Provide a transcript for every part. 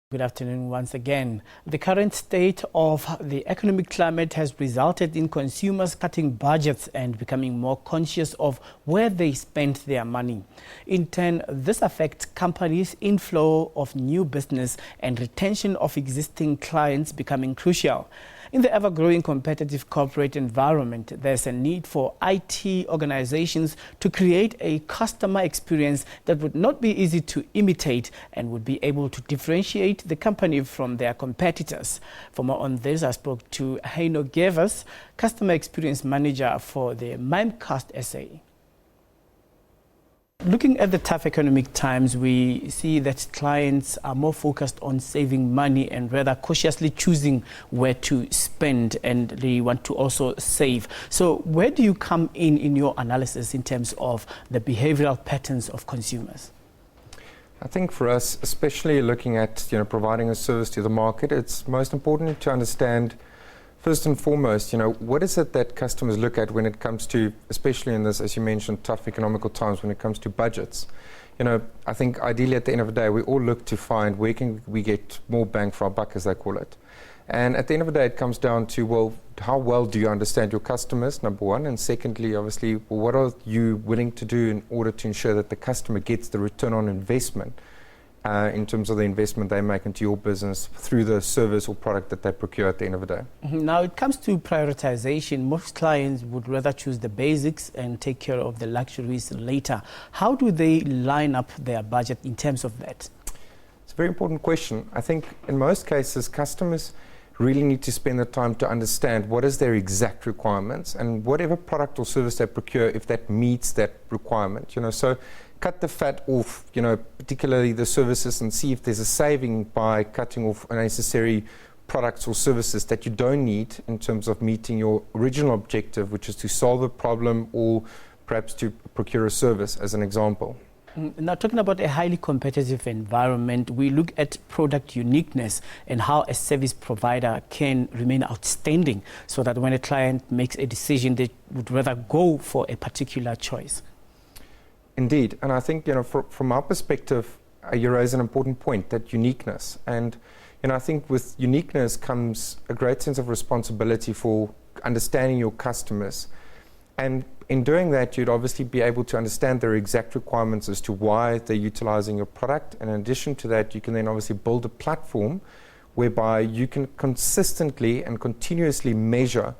Good afternoon once again. The current state of the economic climate has resulted in consumers cutting budgets and becoming more conscious of where they spend their money. In turn, this affects companies' inflow of new business and retention of existing clients becoming crucial. In the ever-growing competitive corporate environment, there's a need for IT organizations to create a customer experience that would not be easy to imitate and would be able to differentiate the company from their competitors. For more on this, I spoke to Heino Gevers, Customer Experience Manager for the Mimecast SA. Looking at the tough economic times, we see that clients are more focused on saving money and rather cautiously choosing where to spend, and they want to also save. So where do you come in your analysis in terms of the behavioral patterns of consumers? I think for us, especially looking at providing a service to the market, it's most important to understand first and foremost, what is it that customers look at when it comes to, especially in this, as you mentioned, tough economical times when it comes to budgets. I think ideally at the end of the day, we all look to find where can we get more bang for our buck, as they call it. And at the end of the day, it comes down to, well, how well do you understand your customers, number one, and secondly, obviously, well, what are you willing to do in order to ensure that the customer gets the return on investment in terms of the investment they make into your business through the service or product that they procure at the end of the day. Now, it comes to prioritization. Most clients would rather choose the basics and take care of the luxuries later. How do they line up their budget in terms of that? It's a very important question. I think in most cases, customers really need to spend the time to understand what is their exact requirements and whatever product or service they procure, if that meets that requirement. So cut the fat off, particularly the services, and see if there's a saving by cutting off unnecessary products or services that you don't need in terms of meeting your original objective, which is to solve a problem or perhaps to procure a service, as an example. Now, talking about a highly competitive environment, we look at product uniqueness and how a service provider can remain outstanding so that when a client makes a decision, they would rather go for a particular choice. Indeed, and I think from our perspective, you raise an important point, that uniqueness. And I think with uniqueness comes a great sense of responsibility for understanding your customers. And in doing that, you'd obviously be able to understand their exact requirements as to why they're utilizing your product. And in addition to that, you can then obviously build a platform whereby you can consistently and continuously measure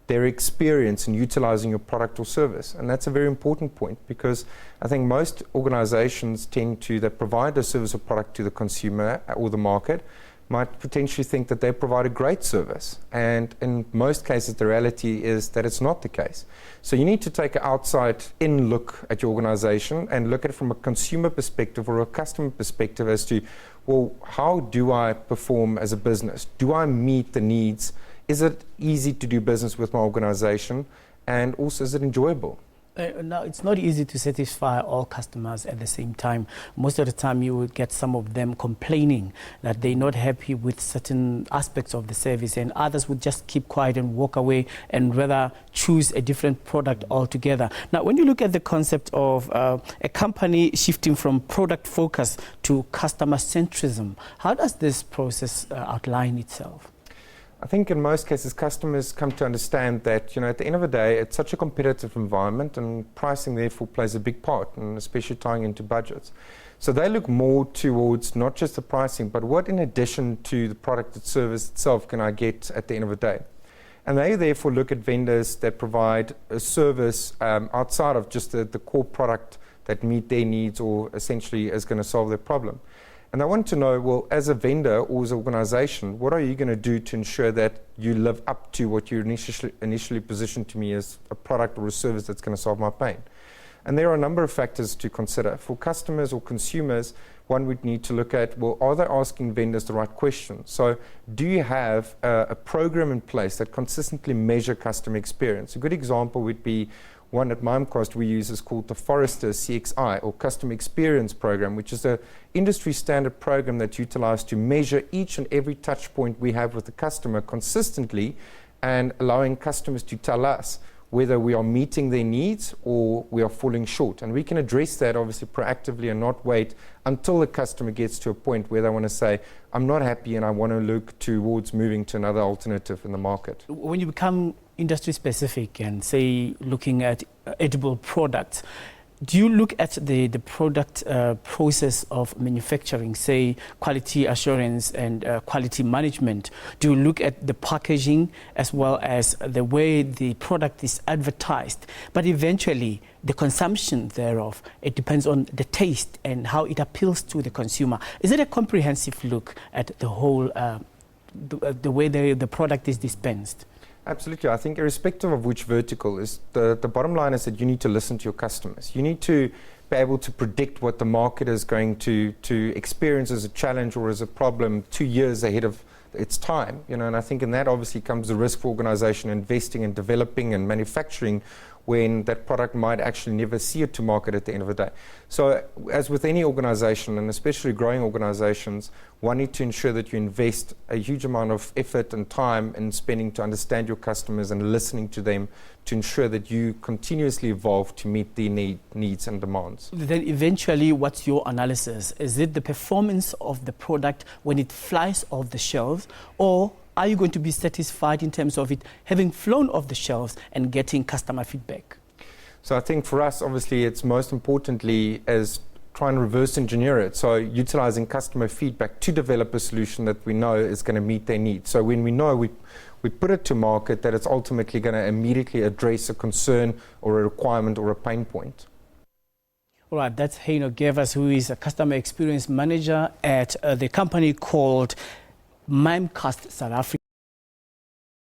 their experience in utilizing your product or service. And that's a very important point, because I think most organizations tend to, that provide a service or product to the consumer or the market, might potentially think that they provide a great service. And in most cases, the reality is that it's not the case. So you need to take an outside-in look at your organization and look at it from a consumer perspective or a customer perspective as to, well, how do I perform as a business? Do I meet the needs? Is it easy to do business with my organization? And also, is it enjoyable? No, it's not easy to satisfy all customers at the same time. Most of the time, you will get some of them complaining that they're not happy with certain aspects of the service, and others would just keep quiet and walk away and rather choose a different product altogether. Now, when you look at the concept of a company shifting from product focus to customer centrism, how does this process outline itself? I think in most cases, customers come to understand that, at the end of the day, it's such a competitive environment, and pricing therefore plays a big part, and especially tying into budgets. So they look more towards not just the pricing, but what in addition to the product and service itself can I get at the end of the day. And they therefore look at vendors that provide a service outside of just the core product that meet their needs or essentially is going to solve their problem. And I want to know, well, as a vendor or as an organization, what are you going to do to ensure that you live up to what you initially positioned to me as a product or a service that's going to solve my pain? And there are a number of factors to consider. For customers or consumers, one would need to look at, well, are they asking vendors the right questions? So do you have a program in place that consistently measure customer experience? A good example would be one at Mimecast we use is called the Forrester CXI, or Customer Experience Program, which is an industry standard program that's utilized to measure each and every touch point we have with the customer consistently, and allowing customers to tell us whether we are meeting their needs or we are falling short. And we can address that obviously proactively and not wait until the customer gets to a point where they want to say, I'm not happy and I want to look towards moving to another alternative in the market. When you become industry specific and say looking at edible products, do you look at the product process of manufacturing, say quality assurance and quality management? Do you look at the packaging as well as the way the product is advertised? But eventually, the consumption thereof, it depends on the taste and how it appeals to the consumer. Is it a comprehensive look at the whole, the way the product is dispensed? Absolutely. I think irrespective of which vertical, is the bottom line is that you need to listen to your customers. You need to be able to predict what the market is going to experience as a challenge or as a problem 2 years ahead of its time. And I think in that obviously comes the risk for organization investing and developing and manufacturing when that product might actually never see it to market at the end of the day. So as with any organization, and especially growing organizations, one need to ensure that you invest a huge amount of effort and time in spending to understand your customers and listening to them to ensure that you continuously evolve to meet their needs and demands. Then eventually, what's your analysis? Is it the performance of the product when it flies off the shelves, or are you going to be satisfied in terms of it having flown off the shelves and getting customer feedback? So I think for us, obviously, it's most importantly as try and reverse engineer it. So utilizing customer feedback to develop a solution that we know is going to meet their needs. So when we know we put it to market, that it's ultimately going to immediately address a concern or a requirement or a pain point. All right, that's Heino Gevers, who is a customer experience manager at the company called Mimecast South Africa.